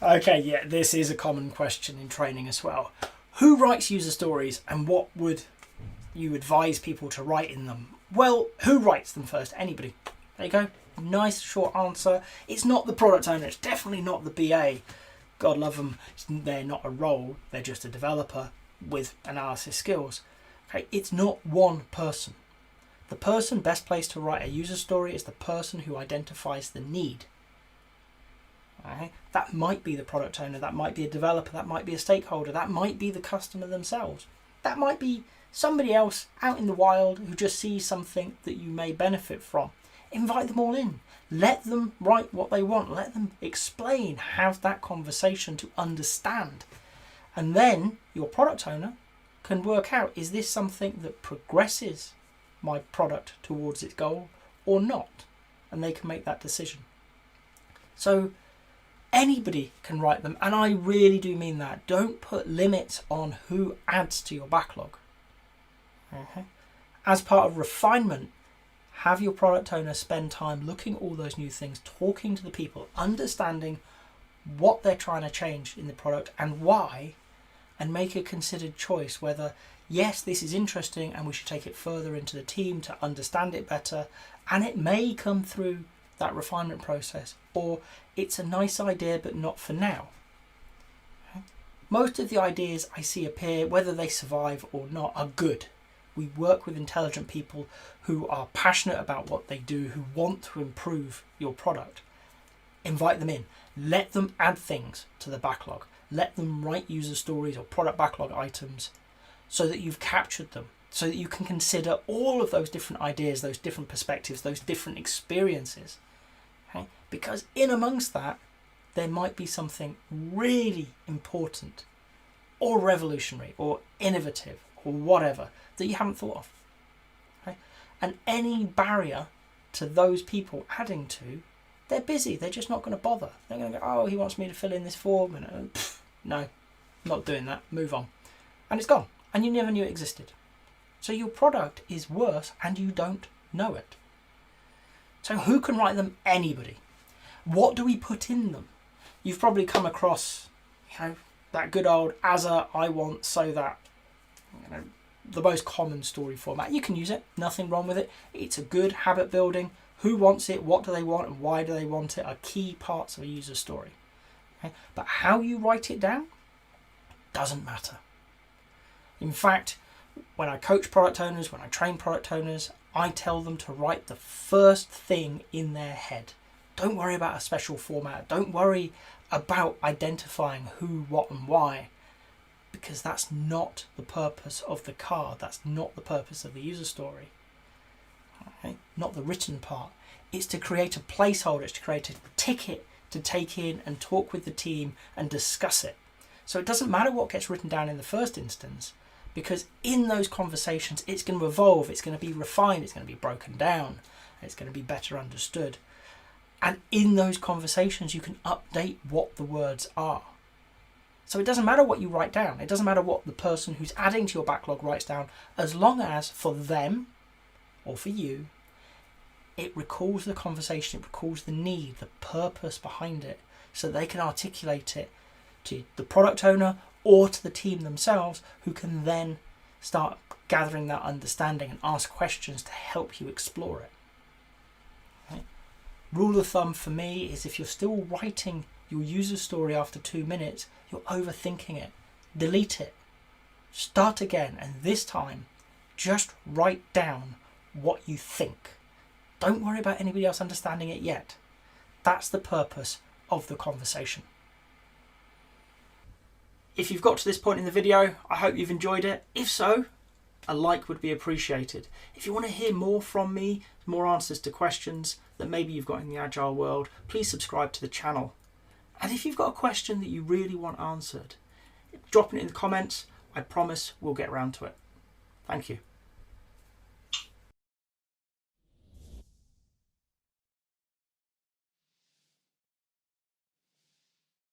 Okay, yeah, this is a common question in training as well. Who writes user stories and what would you advise people to write in them? Well, who writes them first? Anybody. There you go. Nice short answer. It's not the product owner. It's definitely not the BA. God love them. They're not a role. They're just a developer with analysis skills. Okay, it's not one person. The person best placed to write a user story is the person who identifies the need. Okay? That might be the product owner, that might be a developer, that might be a stakeholder, that might be the customer themselves. That might be somebody else out in the wild who just sees something that you may benefit from. Invite them all in. Let them write what they want. Let them explain, have that conversation to understand. And then your product owner can work out, is this something that progresses my product towards its goal or not? And they can make that decision. So anybody can write them, and I really do mean that. Don't put limits on who adds to your backlog. Okay. As part of refinement, have your product owner spend time looking at all those new things, talking to the people, understanding what they're trying to change in the product and why, and make a considered choice whether, yes, this is interesting and we should take it further into the team to understand it better, and it may come through that refinement process, or it's a nice idea but not for now. Okay. Most of the ideas I see appear, whether they survive or not, are good. We work with intelligent people who are passionate about what they do, who want to improve your product. Invite them in. Let them add things to the backlog. Let them write user stories or product backlog items so that you've captured them, so that you can consider all of those different ideas, those different perspectives, those different experiences. Okay? Because in amongst that, there might be something really important or revolutionary or innovative or whatever that you haven't thought of. Okay? And any barrier to those people adding to, they're busy, they're just not going to bother. They're going to go, oh, he wants me to fill in this form, and no, not doing that, move on. And it's gone, and you never knew it existed. So your product is worse and you don't know it. So who can write them? Anybody. What do we put in them? You've probably come across, that good old as a, I want, so that, the most common story format. You can use it, nothing wrong with it. It's a good habit building. Who wants it, what do they want, and why do they want it are key parts of a user story. Okay? But how you write it down doesn't matter. In fact, when I coach product owners, when I train product owners, I tell them to write the first thing in their head. Don't worry about a special format. Don't worry about identifying who, what, and why, because that's not the purpose of the card. That's not the purpose of the user story. Okay? Not the written part. It's to create a placeholder. It's to create a ticket to take in and talk with the team and discuss it. So it doesn't matter what gets written down in the first instance, because in those conversations it's going to evolve, it's going to be refined, it's going to be broken down, it's going to be better understood. And in those conversations you can update what the words are. So it doesn't matter what you write down, it doesn't matter what the person who's adding to your backlog writes down, as long as for them or for you it recalls the conversation, it recalls the need, the purpose behind it, so they can articulate it to the product owner or to the team themselves, who can then start gathering that understanding and ask questions to help you explore it. Okay? Rule of thumb for me is, if you're still writing your user story after 2 minutes, you're overthinking it. Delete it. Start again, and this time just write down what you think. Don't worry about anybody else understanding it yet. That's the purpose of the conversation. If you've got to this point in the video, I hope you've enjoyed it. If so, a like would be appreciated. If you want to hear more from me, more answers to questions that maybe you've got in the Agile world, please subscribe to the channel. And if you've got a question that you really want answered, drop it in the comments. I promise we'll get around to it. Thank you.